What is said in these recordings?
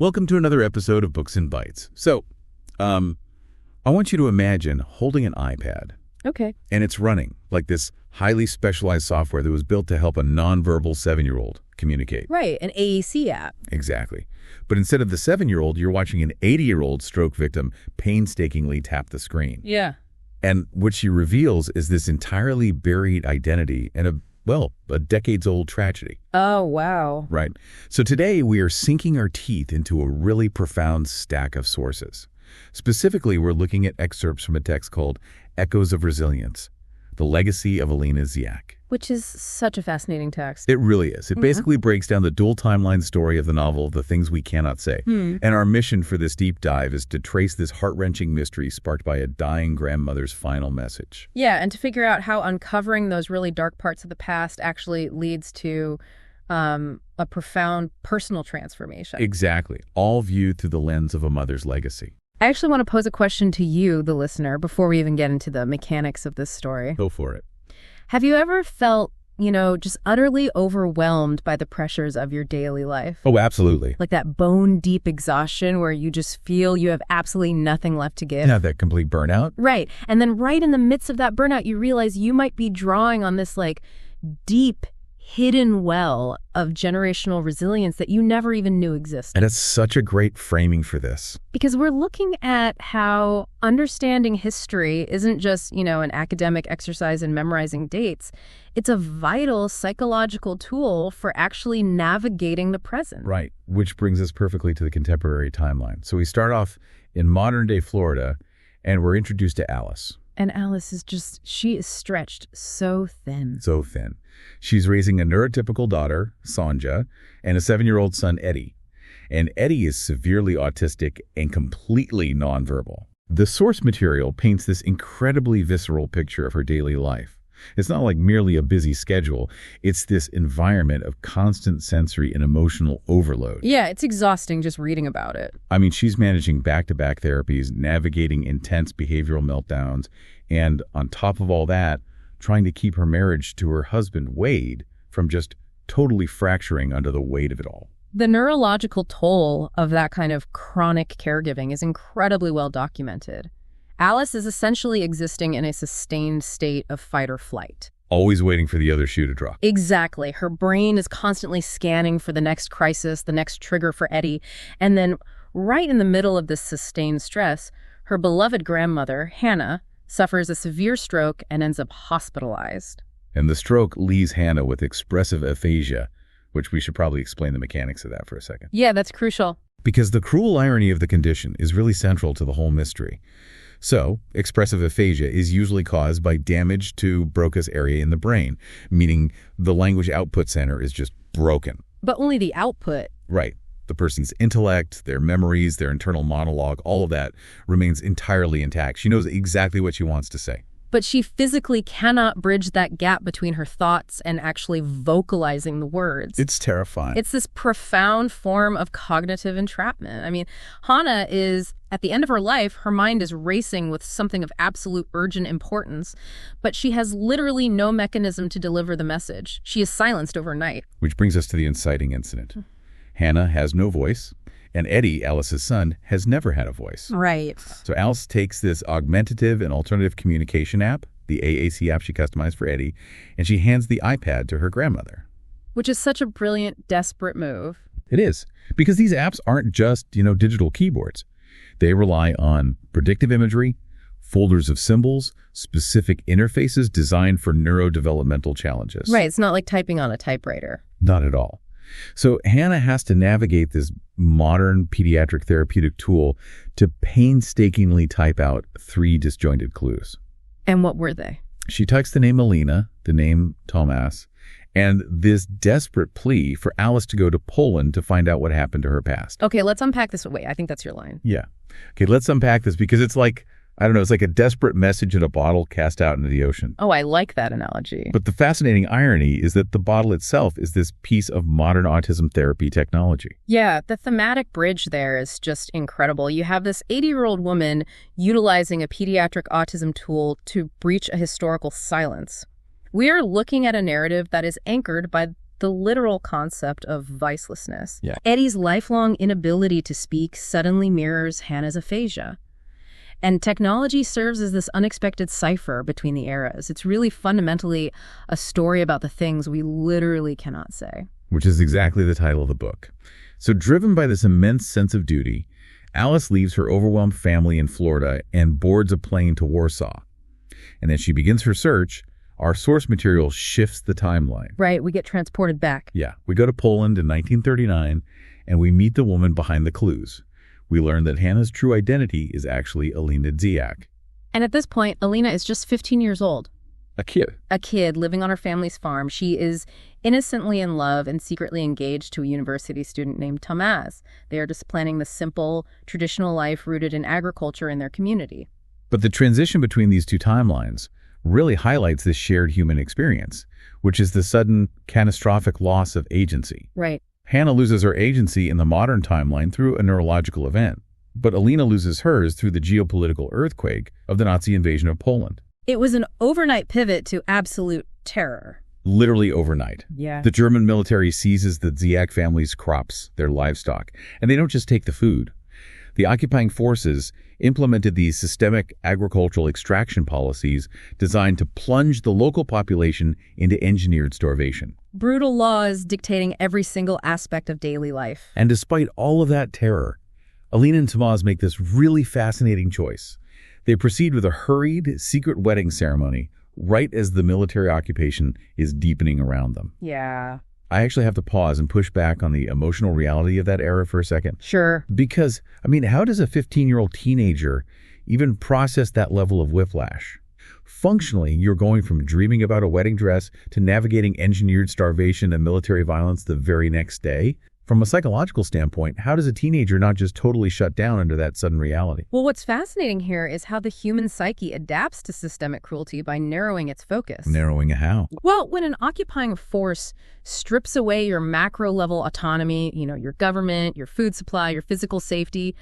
Welcome to another episode of Books and Bytes. So, I want you to imagine holding an iPad. Okay. And it's running, like this highly specialized software that was built to help a nonverbal 7-year-old communicate. Right, an AAC app. Exactly. But instead of the 7-year-old, you're watching an 80-year-old stroke victim painstakingly tap the screen. Yeah. And what she reveals is this entirely buried identity and a decades-old tragedy. Oh, wow. Right. So today we are sinking our teeth into a really profound stack of sources. Specifically, we're looking at excerpts from a text called Echoes of Resilience, The Legacy of Alina Ziak. Which is such a fascinating text. It really is. It basically breaks down the dual timeline story of the novel, The Things We Cannot Say. And our mission for this deep dive is to trace this heart-wrenching mystery sparked by a dying grandmother's final message. Yeah, and to figure out how uncovering those really dark parts of the past actually leads to a profound personal transformation. Exactly. All viewed through the lens of a mother's legacy. I actually want to pose a question to you, the listener, before we even get into the mechanics of this story. Go for it. Have you ever felt, just utterly overwhelmed by the pressures of your daily life? Oh, absolutely. Like that bone-deep exhaustion where you just feel you have absolutely nothing left to give? Yeah, that complete burnout. Right. And then right in the midst of that burnout, you realize you might be drawing on this, deep, hidden well of generational resilience that you never even knew existed. And it's such a great framing for this. Because we're looking at how understanding history isn't just, an academic exercise in memorizing dates. It's a vital psychological tool for actually navigating the present. Right, which brings us perfectly to the contemporary timeline. So we start off in modern-day Florida, and we're introduced to Alice. And Alice is she is stretched so thin. So thin. She's raising a neurotypical daughter, Sonja, and a 7-year-old son, Eddie. And Eddie is severely autistic and completely nonverbal. The source material paints this incredibly visceral picture of her daily life. It's not like merely a busy schedule. It's this environment of constant sensory and emotional overload. Yeah, it's exhausting just reading about it. I mean, she's managing back-to-back therapies, navigating intense behavioral meltdowns, and on top of all that, trying to keep her marriage to her husband, Wade, from just totally fracturing under the weight of it all. The neurological toll of that kind of chronic caregiving is incredibly well documented. Alice is essentially existing in a sustained state of fight or flight. Always waiting for the other shoe to drop. Exactly. Her brain is constantly scanning for the next crisis, the next trigger for Eddie. And then right in the middle of this sustained stress, her beloved grandmother, Hannah, suffers a severe stroke and ends up hospitalized. And the stroke leaves Hannah with expressive aphasia, which we should probably explain the mechanics of that for a second. Yeah, that's crucial. Because the cruel irony of the condition is really central to the whole mystery. So, expressive aphasia is usually caused by damage to Broca's area in the brain, meaning the language output center is just broken. But only the output. Right. The person's intellect, their memories, their internal monologue, all of that remains entirely intact. She knows exactly what she wants to say. But she physically cannot bridge that gap between her thoughts and actually vocalizing the words. It's terrifying. It's this profound form of cognitive entrapment. I mean, Hannah is, at the end of her life, her mind is racing with something of absolute urgent importance, but she has literally no mechanism to deliver the message. She is silenced overnight. Which brings us to the inciting incident. Hannah has no voice, and Eddie, Alice's son, has never had a voice. Right. So Alice takes this augmentative and alternative communication app, the AAC app she customized for Eddie, and she hands the iPad to her grandmother. Which is such a brilliant, desperate move. It is, because these apps aren't just, digital keyboards. They rely on predictive imagery, folders of symbols, specific interfaces designed for neurodevelopmental challenges. Right, it's not like typing on a typewriter. Not at all. So Hannah has to navigate this modern pediatric therapeutic tool to painstakingly type out 3 disjointed clues. And what were they? She types the name Alina, the name Thomas, and this desperate plea for Alice to go to Poland to find out what happened to her past. Okay, let's unpack this. Wait, I think that's your line. Yeah. Okay, let's unpack this because it's like, it's like a desperate message in a bottle cast out into the ocean. Oh, I like that analogy. But the fascinating irony is that the bottle itself is this piece of modern autism therapy technology. Yeah, the thematic bridge there is just incredible. You have this 80-year-old woman utilizing a pediatric autism tool to breach a historical silence. We are looking at a narrative that is anchored by the literal concept of vicelessness. Yeah. Eddie's lifelong inability to speak suddenly mirrors Hannah's aphasia. And technology serves as this unexpected cipher between the eras. It's really fundamentally a story about the things we literally cannot say. Which is exactly the title of the book. So driven by this immense sense of duty, Alice leaves her overwhelmed family in Florida and boards a plane to Warsaw. And as she begins her search, our source material shifts the timeline. Right, we get transported back. Yeah, we go to Poland in 1939, and we meet the woman behind the clues. We learn that Hannah's true identity is actually Alina Dziak. And at this point, Alina is just 15 years old. A kid. A kid living on her family's farm. She is innocently in love and secretly engaged to a university student named Tomas. They are just planning the simple, traditional life rooted in agriculture in their community. But the transition between these two timelines really highlights this shared human experience, which is the sudden, catastrophic loss of agency. Right. Hannah loses her agency in the modern timeline through a neurological event, but Alina loses hers through the geopolitical earthquake of the Nazi invasion of Poland. It was an overnight pivot to absolute terror. Literally overnight. Yeah. The German military seizes the Dziak family's crops, their livestock, and they don't just take the food. The occupying forces implemented these systemic agricultural extraction policies designed to plunge the local population into engineered starvation. Brutal laws dictating every single aspect of daily life. And despite all of that terror, Alina and Tomas make this really fascinating choice. They proceed with a hurried, secret wedding ceremony right as the military occupation is deepening around them. Yeah. I actually have to pause and push back on the emotional reality of that era for a second. Sure. Because, how does a 15-year-old teenager even process that level of whiplash? Functionally, you're going from dreaming about a wedding dress to navigating engineered starvation and military violence the very next day. From a psychological standpoint, how does a teenager not just totally shut down under that sudden reality? Well, what's fascinating here is how the human psyche adapts to systemic cruelty by narrowing its focus. Narrowing how? Well, when an occupying force strips away your macro-level autonomy, your government, your food supply, your physical safety,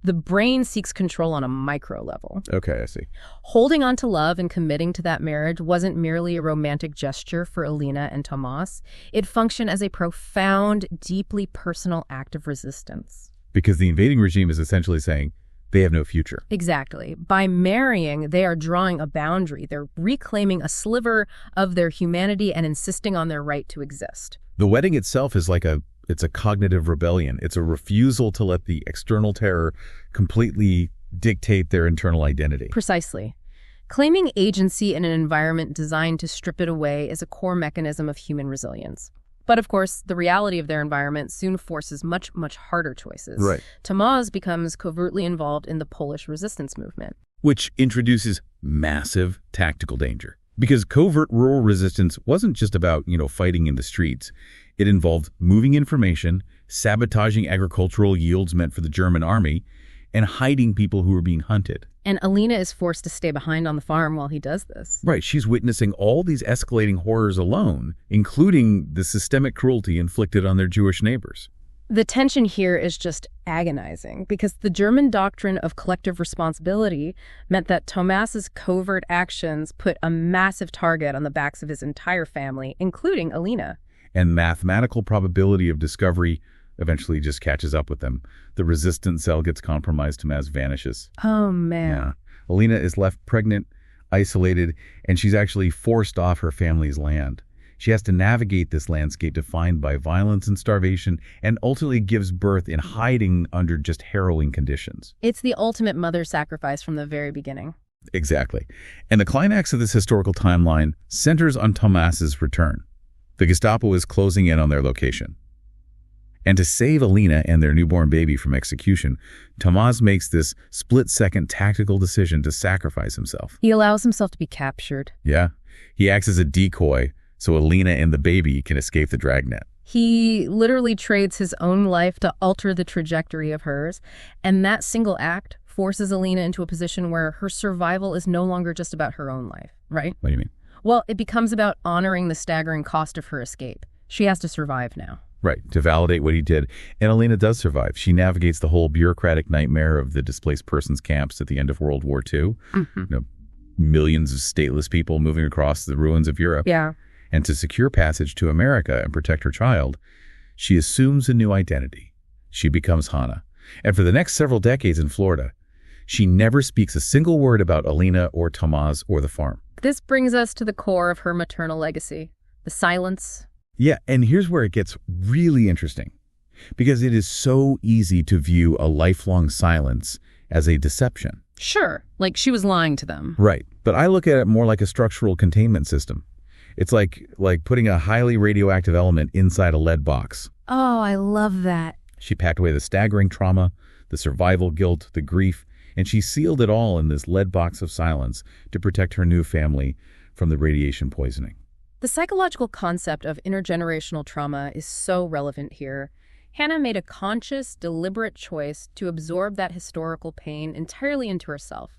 the brain seeks control on a micro level. Okay, I see. Holding on to love and committing to that marriage wasn't merely a romantic gesture for Alina and Tomas. It functioned as a profound, deeply personal act of resistance. Because the invading regime is essentially saying they have no future. Exactly. By marrying, they are drawing a boundary. They're reclaiming a sliver of their humanity and insisting on their right to exist. The wedding itself is it's a cognitive rebellion. It's a refusal to let the external terror completely dictate their internal identity. Precisely. Claiming agency in an environment designed to strip it away is a core mechanism of human resilience. But of course, the reality of their environment soon forces much, much harder choices. Right. Tomas becomes covertly involved in the Polish resistance movement, which introduces massive tactical danger. Because covert rural resistance wasn't just about, fighting in the streets. It involved moving information, sabotaging agricultural yields meant for the German army, and hiding people who were being hunted. And Alina is forced to stay behind on the farm while he does this. Right, she's witnessing all these escalating horrors alone, including the systemic cruelty inflicted on their Jewish neighbors. The tension here is just agonizing because the German doctrine of collective responsibility meant that Tomas's covert actions put a massive target on the backs of his entire family, including Alina. And mathematical probability of discovery eventually just catches up with them. The resistance cell gets compromised, Tomas vanishes. Oh, man. Yeah. Alina is left pregnant, isolated, and she's actually forced off her family's land. She has to navigate this landscape defined by violence and starvation, and ultimately gives birth in hiding under just harrowing conditions. It's the ultimate mother sacrifice from the very beginning. Exactly. And the climax of this historical timeline centers on Tomas's return. The Gestapo is closing in on their location. And to save Alina and their newborn baby from execution, Tomas makes this split-second tactical decision to sacrifice himself. He allows himself to be captured. Yeah. He acts as a decoy so Alina and the baby can escape the dragnet. He literally trades his own life to alter the trajectory of hers. And that single act forces Alina into a position where her survival is no longer just about her own life, right? What do you mean? Well, it becomes about honoring the staggering cost of her escape. She has to survive now. Right, to validate what he did. And Alina does survive. She navigates the whole bureaucratic nightmare of the displaced persons camps at the end of World War II. Mm-hmm. Millions of stateless people moving across the ruins of Europe. Yeah. And to secure passage to America and protect her child, she assumes a new identity. She becomes Hannah. And for the next several decades in Florida, she never speaks a single word about Alina or Tomas or the farm. This brings us to the core of her maternal legacy, the silence. Yeah, and here's where it gets really interesting, because it is so easy to view a lifelong silence as a deception. Sure, like she was lying to them. Right, but I look at it more like a structural containment system. It's like putting a highly radioactive element inside a lead box. Oh, I love that. She packed away the staggering trauma, the survival guilt, the grief, and she sealed it all in this lead box of silence to protect her new family from the radiation poisoning. The psychological concept of intergenerational trauma is so relevant here. Hannah made a conscious, deliberate choice to absorb that historical pain entirely into herself.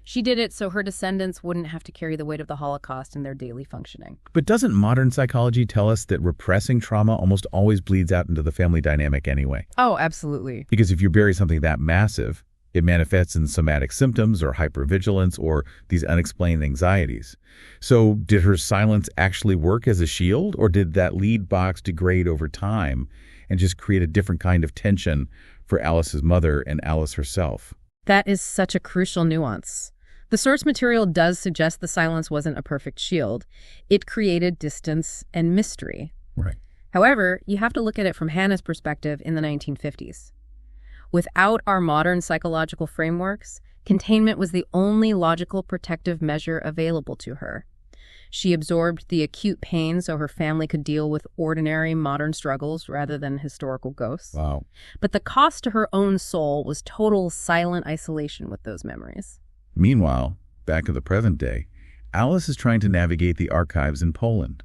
She did it so her descendants wouldn't have to carry the weight of the Holocaust in their daily functioning. But doesn't modern psychology tell us that repressing trauma almost always bleeds out into the family dynamic anyway? Oh, absolutely. Because if you bury something that massive, it manifests in somatic symptoms or hypervigilance or these unexplained anxieties. So did her silence actually work as a shield, or did that lead box degrade over time and just create a different kind of tension for Alice's mother and Alice herself? That is such a crucial nuance. The source material does suggest the silence wasn't a perfect shield. It created distance and mystery. Right. However, you have to look at it from Hannah's perspective in the 1950s. Without our modern psychological frameworks, containment was the only logical protective measure available to her. She absorbed the acute pain so her family could deal with ordinary modern struggles rather than historical ghosts. Wow. But the cost to her own soul was total silent isolation with those memories. Meanwhile, back in the present day, Alice is trying to navigate the archives in Poland.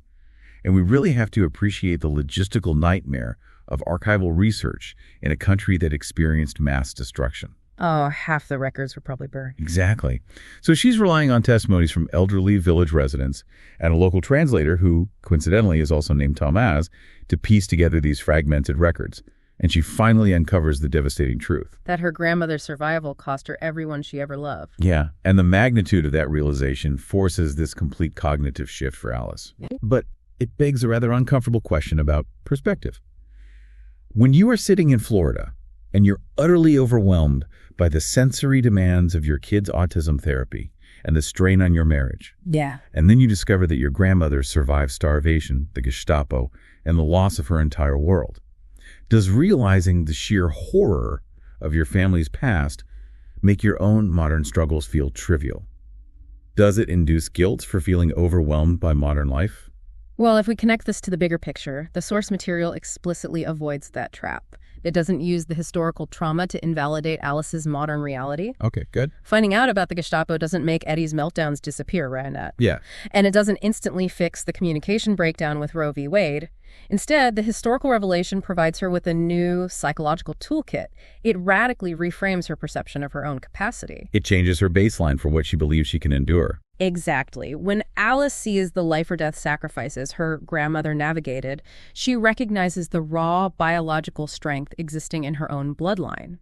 And we really have to appreciate the logistical nightmare of archival research in a country that experienced mass destruction. Oh, half the records were probably burned. Exactly. So she's relying on testimonies from elderly village residents and a local translator who, coincidentally, is also named Tomas, to piece together these fragmented records. And she finally uncovers the devastating truth. That her grandmother's survival cost her everyone she ever loved. Yeah, and the magnitude of that realization forces this complete cognitive shift for Alice. But it begs a rather uncomfortable question about perspective. When you are sitting in Florida and you're utterly overwhelmed by the sensory demands of your kid's autism therapy and the strain on your marriage, Yeah. and then you discover that your grandmother survived starvation, the Gestapo, and the loss of her entire world, does realizing the sheer horror of your family's past make your own modern struggles feel trivial? Does it induce guilt for feeling overwhelmed by modern life? Well, if we connect this to the bigger picture, the source material explicitly avoids that trap. It doesn't use the historical trauma to invalidate Alice's modern reality. Okay, good. Finding out about the Gestapo doesn't make Eddie's meltdowns disappear, right, Annette? Yeah. And it doesn't instantly fix the communication breakdown with Roe v. Wade. Instead, the historical revelation provides her with a new psychological toolkit. It radically reframes her perception of her own capacity. It changes her baseline for what she believes she can endure. Exactly. When Alice sees the life-or-death sacrifices her grandmother navigated, she recognizes the raw biological strength existing in her own bloodline.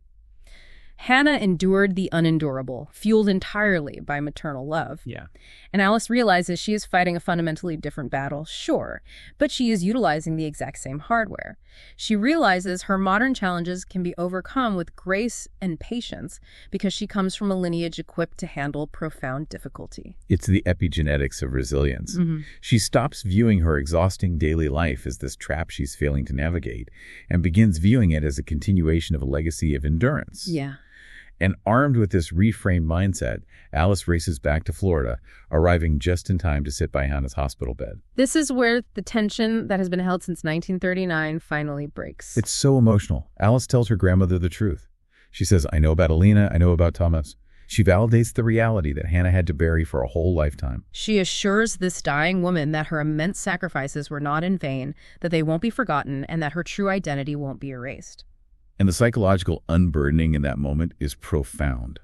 Hannah endured the unendurable, fueled entirely by maternal love. Yeah. And Alice realizes she is fighting a fundamentally different battle, sure, but she is utilizing the exact same hardware. She realizes her modern challenges can be overcome with grace and patience because she comes from a lineage equipped to handle profound difficulty. It's the epigenetics of resilience. Mm-hmm. She stops viewing her exhausting daily life as this trap she's failing to navigate and begins viewing it as a continuation of a legacy of endurance. Yeah. And armed with this reframed mindset, Alice races back to Florida, arriving just in time to sit by Hannah's hospital bed. This is where the tension that has been held since 1939 finally breaks. It's so emotional. Alice tells her grandmother the truth. She says, I know about Alina, I know about Thomas. She validates the reality that Hannah had to bury for a whole lifetime. She assures this dying woman that her immense sacrifices were not in vain, that they won't be forgotten, and that her true identity won't be erased. And the psychological unburdening in that moment is profound.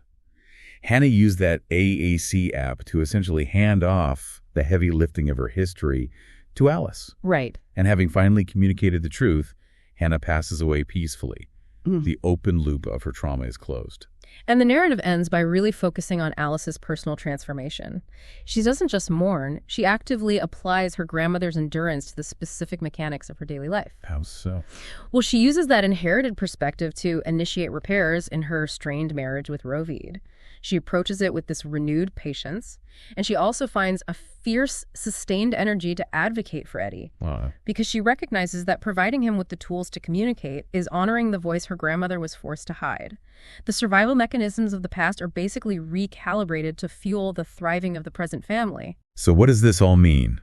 Hannah used that AAC app to essentially hand off the heavy lifting of her history to Alice. Right. And having finally communicated the truth, Hannah passes away peacefully. The open loop of her trauma is closed. And the narrative ends by really focusing on Alice's personal transformation. She doesn't just mourn, she actively applies her grandmother's endurance to the specific mechanics of her daily life. How so? Well, she uses that inherited perspective to initiate repairs in her strained marriage with Rovid. She approaches it with this renewed patience, and she also finds a fierce, sustained energy to advocate for Eddie. Wow. Because she recognizes that providing him with the tools to communicate is honoring the voice her grandmother was forced to hide. The survival mechanisms of the past are basically recalibrated to fuel the thriving of the present family. So what does this all mean?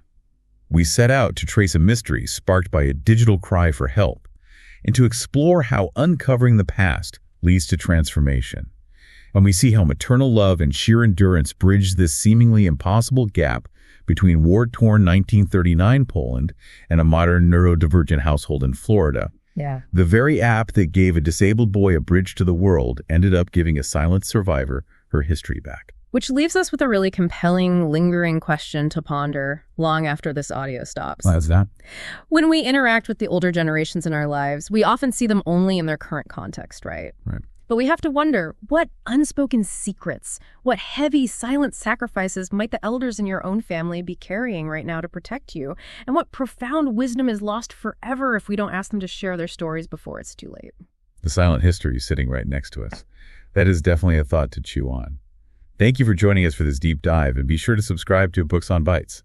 We set out to trace a mystery sparked by a digital cry for help, and to explore how uncovering the past leads to transformation. And we see how maternal love and sheer endurance bridge this seemingly impossible gap between war-torn 1939 Poland and a modern neurodivergent household in Florida. Yeah. The very app that gave a disabled boy a bridge to the world ended up giving a silent survivor her history back. Which leaves us with a really compelling, lingering question to ponder long after this audio stops. How's that? When we interact with the older generations in our lives, we often see them only in their current context, right? Right. But we have to wonder, what unspoken secrets, what heavy, silent sacrifices might the elders in your own family be carrying right now to protect you? And what profound wisdom is lost forever if we don't ask them to share their stories before it's too late? The silent history is sitting right next to us. That is definitely a thought to chew on. Thank you for joining us for this deep dive, and be sure to subscribe to Books on Bytes.